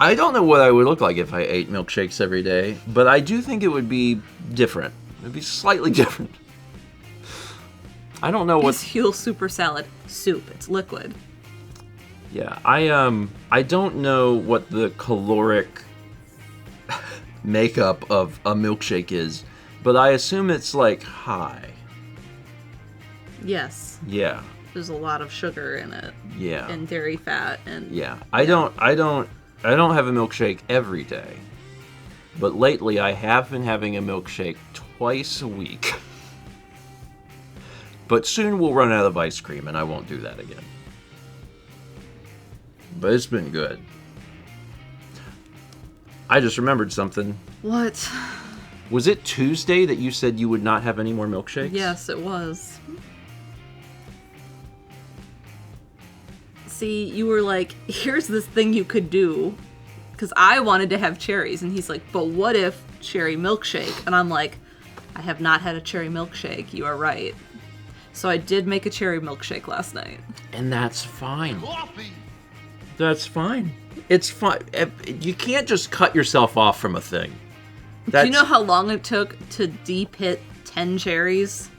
I don't know what I would look like if I ate milkshakes every day, but I do think it would be different. It would be slightly different. I don't know what...
It's Huel super salad. Soup. It's liquid.
Yeah, I don't know what the caloric makeup of a milkshake is, but I assume it's like high.
Yes.
Yeah.
There's a lot of sugar in it.
Yeah.
And dairy fat and...
Yeah. I don't have a milkshake every day. But lately I have been having a milkshake twice a week. But soon we'll run out of ice cream and I won't do that again. But it's been good. I just remembered something.
What?
Was it Tuesday that you said you would not have any more milkshakes?
Yes, it was. See, you were like, here's this thing you could do. Because I wanted to have cherries. And he's like, but what if cherry milkshake? And I'm like, I have not had a cherry milkshake. You are right. So I did make a cherry milkshake last night.
And that's fine. That's fine. It's fine. You can't just cut yourself off from a thing.
Do you know how long it took to de-pit 10 cherries?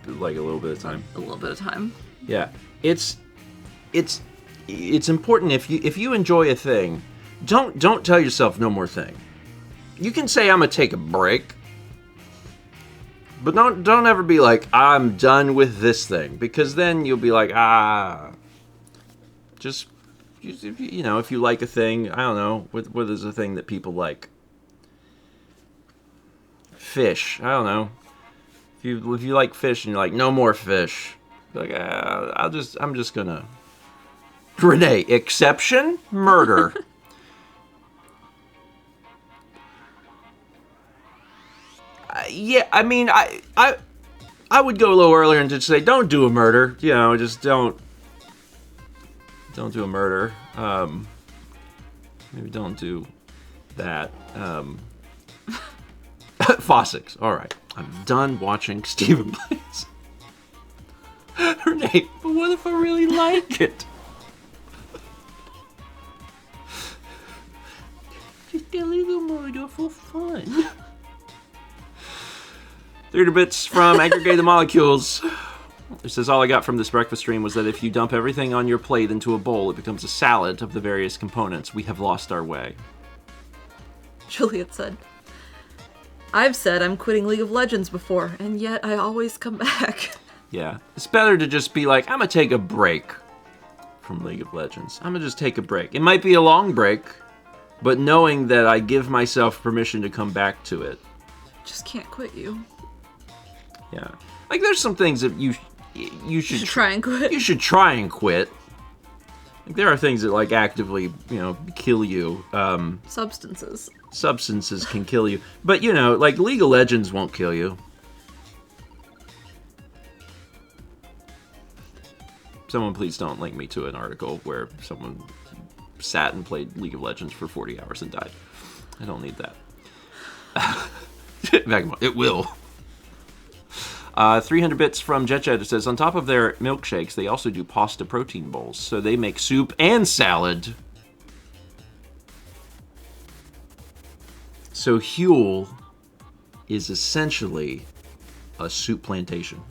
Like a little bit of time.
A little bit of time.
Yeah. It's important if you enjoy a thing, don't tell yourself no more thing. You can say I'm gonna take a break, but don't ever be like I'm done with this thing, because then you'll be like just you know, if you like a thing, I don't know, what is a thing that people like? Fish. I don't know. If you like fish and you're like no more fish, like I'm just gonna. Renee, exception, murder. Yeah, I mean, I would go a little earlier and just say, don't do a murder. You know, just don't do a murder. Maybe don't do that. Fossix. All right, I'm done watching Stephen Plays. Renee, but what if I really like it? Just a little murder for fun. 300 bits from Aggregate the Molecules. It says, all I got from this breakfast stream was that if you dump everything on your plate into a bowl, it becomes a salad of the various components. We have lost our way.
Juliet said, I've said I'm quitting League of Legends before, and yet I always come back.
Yeah. It's better to just be like, I'm going to take a break from League of Legends. I'm going to just take a break. It might be a long break, but knowing that I give myself permission to come back to it.
Just can't quit you.
Yeah. Like, there's some things that you should
try and quit.
You should try and quit. Like, there are things that, like, actively, you know, kill you.
Substances.
Substances can kill you. But, you know, like, League of Legends won't kill you. Someone please don't link me to an article where someone sat and played League of Legends for 40 hours and died. I don't need that. It will. 300 bits from JetJet. It says, on top of their milkshakes, they also do pasta protein bowls. So they make soup and salad. So Huel is essentially a soup plantation.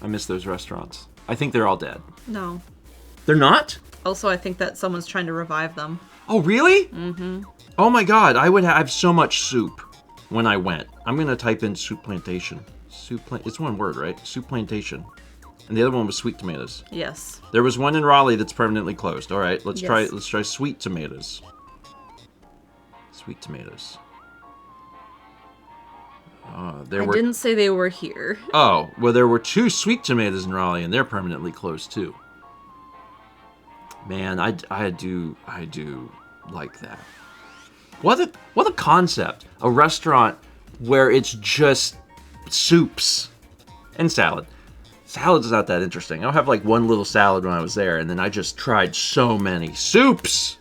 I miss those restaurants. I think they're all dead.
No.
They're not?
Also, I think that someone's trying to revive them.
Oh, really? Mm-hmm. Oh my god, I would have so much soup when I went. I'm going to type in soup plantation. It's one word, right? Soup plantation. And the other one was sweet tomatoes.
Yes.
There was one in Raleigh that's permanently closed. All right, let's
Yes.
try sweet tomatoes. Sweet tomatoes. Oh There
I
were.
didn't say they were here.
Oh, well, there were 2 Sweet Tomatoes in Raleigh, and they're permanently closed too. Man, I do like that. What a concept! A restaurant where it's just soups and salad. Salad's not that interesting. I'll have like one little salad when I was there, and then I just tried so many soups.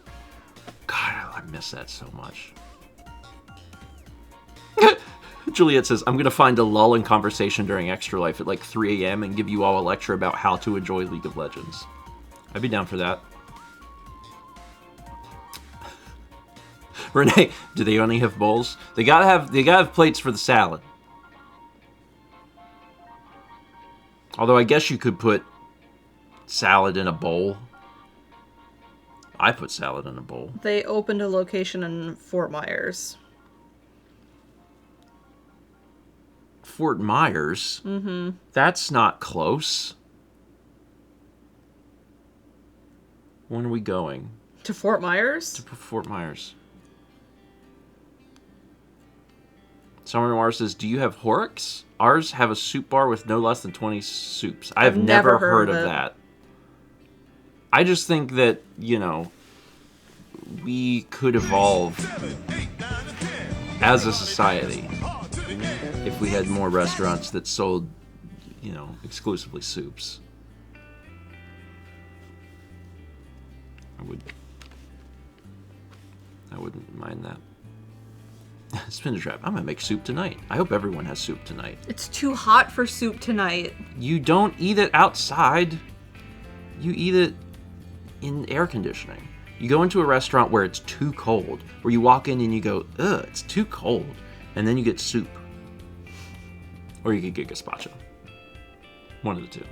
God, I miss that so much. Juliet says, I'm going to find a lull in conversation during Extra Life at like 3 a.m. and give you all a lecture about how to enjoy League of Legends. I'd be down for that. Renee, do they only have bowls? They gotta have plates for the salad. Although I guess you could put salad in a bowl. I put salad in a bowl.
They opened a location in Fort Myers.
Fort Myers? Mm-hmm. That's not close. When are we going?
To Fort Myers?
To Fort Myers. Summer Noir says, do you have Horrocks? Ours have a soup bar with no less than 20 soups. I've never heard of that. I just think that, you know, we could evolve as a society if we had more restaurants that sold, you know, exclusively soups. I wouldn't mind that. Spin the trap. I'm gonna make soup tonight. I hope everyone has soup tonight.
It's too hot for soup tonight.
You don't eat it outside. You eat it in air conditioning. You go into a restaurant where it's too cold, where you walk in and you go, ugh, it's too cold. And then you get soup. Or you could get gazpacho. One of the two.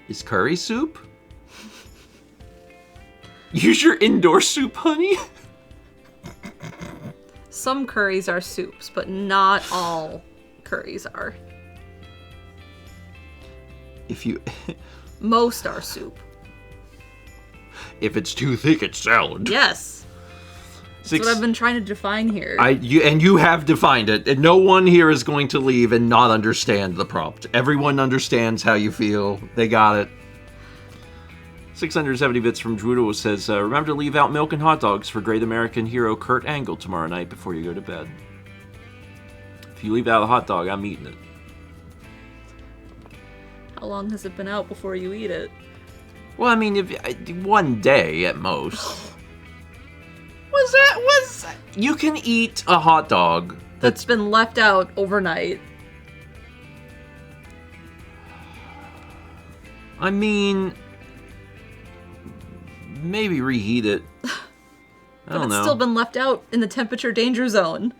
Is curry soup? Use your indoor soup, honey.
Some curries are soups, but not all curries are.
If you...
Most are soup.
If it's too thick, it's salad.
Yes. That's what I've been trying to define here.
You have defined it, and no one here is going to leave and not understand the prompt. Everyone understands how you feel. They got it. 670 bits from Drudo says, remember to leave out milk and hot dogs for great American hero Kurt Angle tomorrow night before you go to bed. If you leave out a hot dog, I'm eating it.
How long has it been out before you eat it?
Well, I mean, one day at most. Was that? You can eat a hot dog
that's been left out overnight.
I mean, maybe reheat it. I don't know.
But it's still been left out in the temperature danger zone.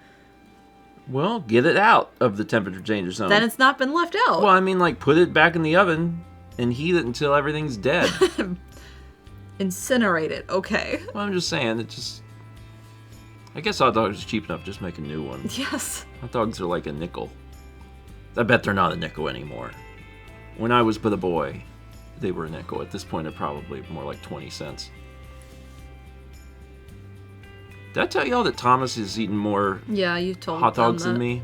Well, get it out of the temperature danger zone.
Then it's not been left out.
Well, I mean, like, put it back in the oven and heat it until everything's dead.
Incinerate it, okay.
Well, I'm just saying, I guess hot dogs are cheap enough, just make a new one.
Yes.
Hot dogs are like a nickel. I bet they're not a nickel anymore. When I was but a boy, they were a nickel. At this point, they're probably more like 20 cents. Did I tell y'all that Thomas has eaten more
you told
hot dogs
them
than
that
me?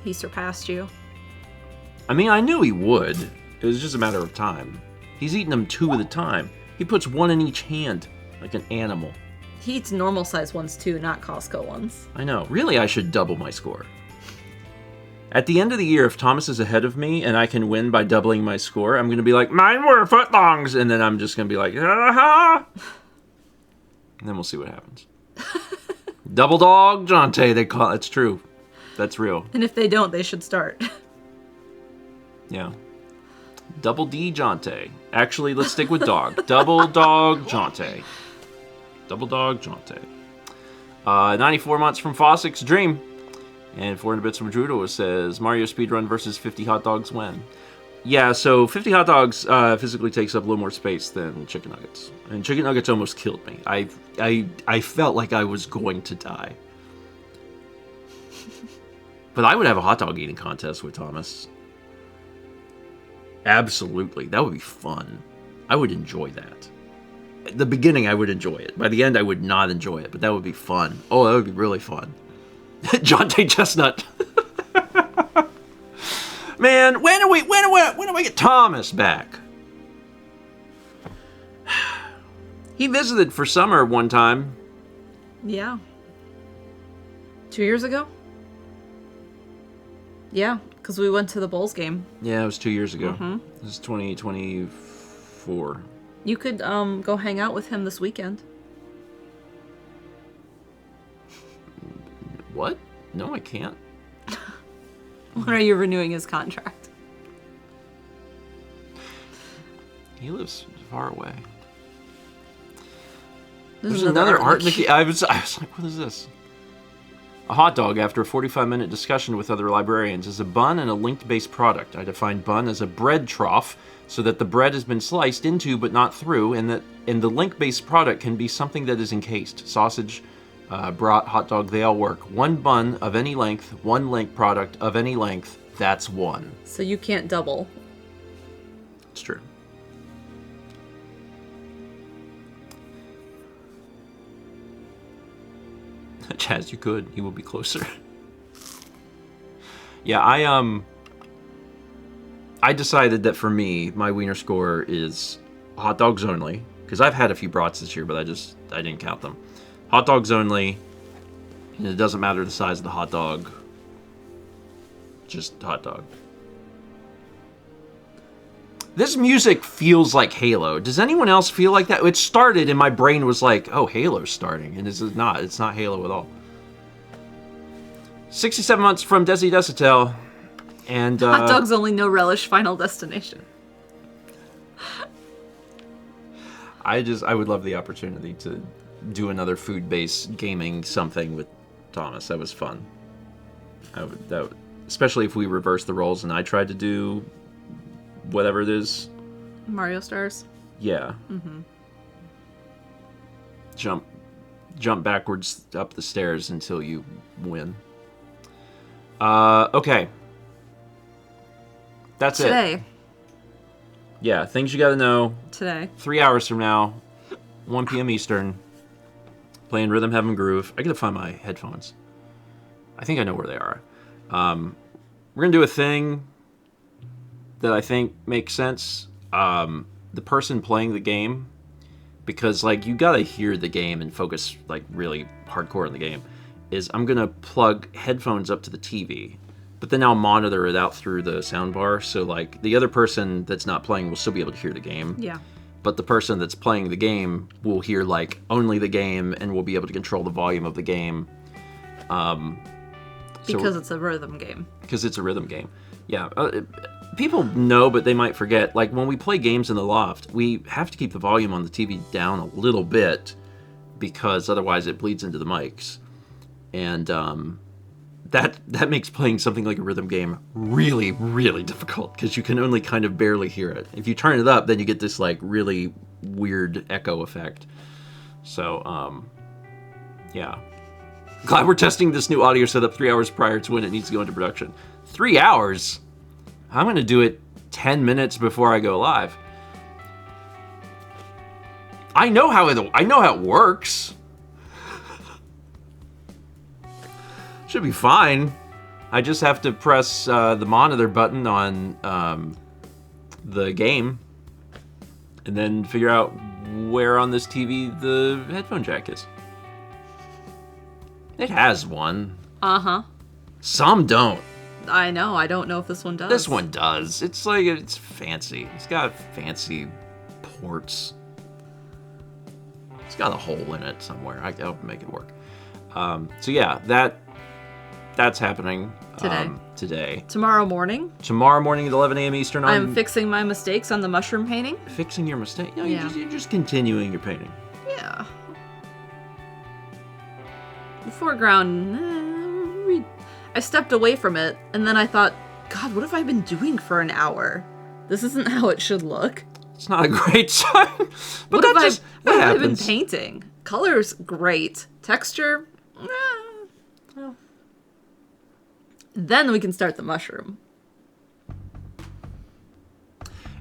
He surpassed you.
I mean, I knew he would. It was just a matter of time. He's eating them 2 at a time. He puts 1 in each hand, like an animal.
He eats normal size ones too, not Costco ones.
I know. Really, I should double my score. At the end of the year, if Thomas is ahead of me and I can win by doubling my score, I'm going to be like, mine were footlongs! And then I'm just going to be like, ah! And then we'll see what happens. Double dog Jonte, they call it. It's true. That's real.
And if they don't, they should start.
Yeah. Double D Jonte. Actually, let's stick with dog. Double dog Jonte. Double dog Jonte. 94 months from Fossick's Dream. And 400 bits from Drudo says, Mario speedrun versus 50 hot dogs when? Yeah, so 50 hot dogs physically takes up a little more space than chicken nuggets. And chicken nuggets almost killed me. I felt like I was going to die. But I would have a hot dog eating contest with Thomas. Absolutely. That would be fun. I would enjoy that. the beginning I would enjoy it. By the end I would not enjoy it, but that would be fun. Oh, that would be really fun. John Day Chestnut. Man, when do I get Thomas back? He visited for summer one time.
Yeah. 2 years ago? Yeah, because we went to the Bulls game.
Yeah, it was 2 years ago. This is 2024.
You could go hang out with him this weekend.
What? No, I can't.
When are you renewing his contract?
He lives far away.
There's
There's another art in the... I was like, what is this? A hot dog, after a 45-minute discussion with other librarians, is a bun and a linked-based product. I define bun as a bread trough, so that the bread has been sliced into but not through, and the link-based product can be something that is encased. Sausage, brat, hot dog, they all work. One bun of any length, one link product of any length, that's one.
So you can't double.
It's true. Chaz, you could. He will be closer. Yeah, I decided that for me, my wiener score is hot dogs only. Because I've had a few brats this year, but I didn't count them. Hot dogs only. And it doesn't matter the size of the hot dog. Just hot dog. This music feels like Halo. Does anyone else feel like that? It started and my brain was like, oh, Halo's starting. And this is not. It's not Halo at all. 67 months from Desi Desitel. And
Hot dogs only, no relish, final destination.
I would love the opportunity to do another food-based gaming something with Thomas. That was fun. Especially if we reversed the roles and I tried to do whatever it is.
Mario Stars?
Yeah. Mm-hmm. Jump backwards up the stairs until you win. Okay. That's
Today.
it. Yeah, things you gotta know.
Today.
3 hours from now, 1 p.m. Eastern, playing Rhythm Heaven Groove. I gotta find my headphones. I think I know where they are. We're gonna do a thing that I think makes sense. The person playing the game, because like you gotta hear the game and focus like really hardcore on the game, is I'm gonna plug headphones up to the TV, but then I'll monitor it out through the soundbar, so like the other person that's not playing will still be able to hear the game.
Yeah.
But the person that's playing the game will hear like only the game and will be able to control the volume of the game.
Because it's a rhythm game.
Because it's a rhythm game. Yeah. People know, but they might forget. Like when we play games in the loft, we have to keep the volume on the TV down a little bit because otherwise it bleeds into the mics. And that makes playing something like a rhythm game really, really difficult because you can only kind of barely hear it. If you turn it up, then you get this like really weird echo effect. So, yeah. Glad we're testing this new audio setup 3 hours prior to when it needs to go into production. 3 hours? I'm going to do it 10 minutes before I go live. I know how it works. Should be fine. I just have to press the monitor button on the game and then figure out where on this TV the headphone jack is. It has one.
Uh-huh.
Some don't.
I know. I don't know if this one does.
This one does. It's like, it's fancy. It's got fancy ports. It's got a hole in it somewhere. I'll make it work. So yeah, that's happening today.
Tomorrow morning.
Tomorrow morning at 11 a.m. Eastern.
I'm fixing my mistakes on the mushroom painting.
Fixing your mistake? No,
yeah.
you're just continuing your painting.
Yeah. The foreground, I stepped away from it, and then I thought, God, what have I been doing for an hour? This isn't how it should look.
It's not a great sign. But
what
have
I been painting? Color's great. Texture, well. Then we can start the mushroom.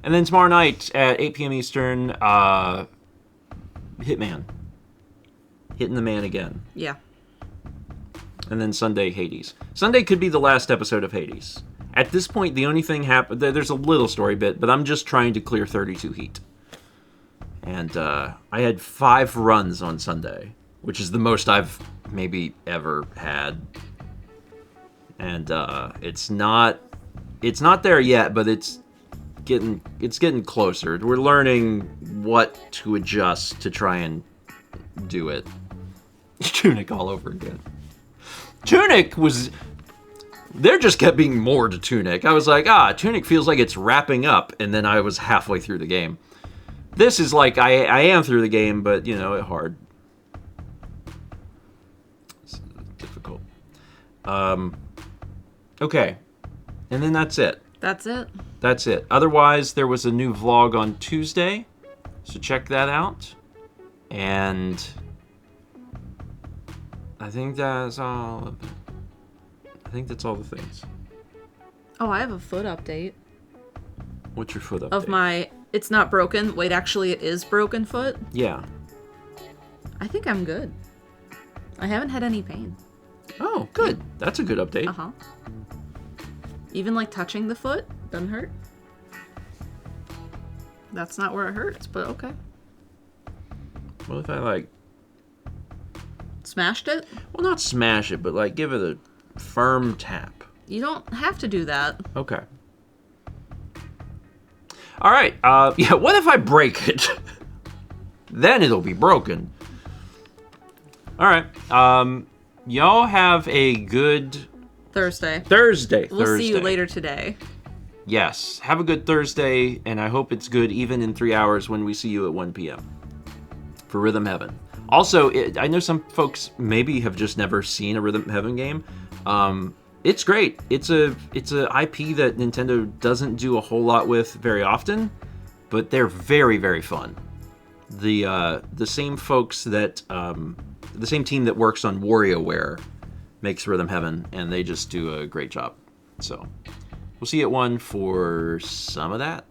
And then tomorrow night at 8 p.m. Eastern, Hitman. Hitting the man again.
Yeah.
And then Sunday, Hades. Sunday could be the last episode of Hades. At this point, the only thing happened... There's a little story bit, but I'm just trying to clear 32 heat. And I had 5 runs on Sunday, which is the most I've maybe ever had. And it's not there yet, but it's getting closer. We're learning what to adjust to try and do it. Tunic all over again. Tunic was... There just kept being more to Tunic. I was like, Tunic feels like it's wrapping up, and then I was halfway through the game. This is like, I am through the game, but, you know, hard. It's difficult. Okay. And then that's it.
That's it.
That's it. Otherwise, there was a new vlog on Tuesday, so check that out. And I think that's all of it. I think that's all the things.
Oh, I have a foot update.
What's your foot update?
Of my... It's not broken. Wait, actually, it is broken foot.
Yeah.
I think I'm good. I haven't had any pain.
Oh, good. That's a good update.
Uh-huh. Even, like, touching the foot doesn't hurt. That's not where it hurts, but okay.
What if I, like...
Smashed it?
Well, not smash it, but, like, give it a firm tap.
You don't have to do that.
Okay. All right. Yeah, what if I break it? Then it'll be broken. All right. Y'all have a good...
Thursday.
Thursday.
See you later today.
Yes. Have a good Thursday, and I hope it's good even in 3 hours when we see you at 1 p.m. for Rhythm Heaven. Also, I know some folks maybe have just never seen a Rhythm Heaven game. It's great. It's a IP that Nintendo doesn't do a whole lot with very often, but they're very, very fun. The same folks that the same team that works on WarioWare makes Rhythm Heaven, and they just do a great job. So we'll see you at 1 for some of that.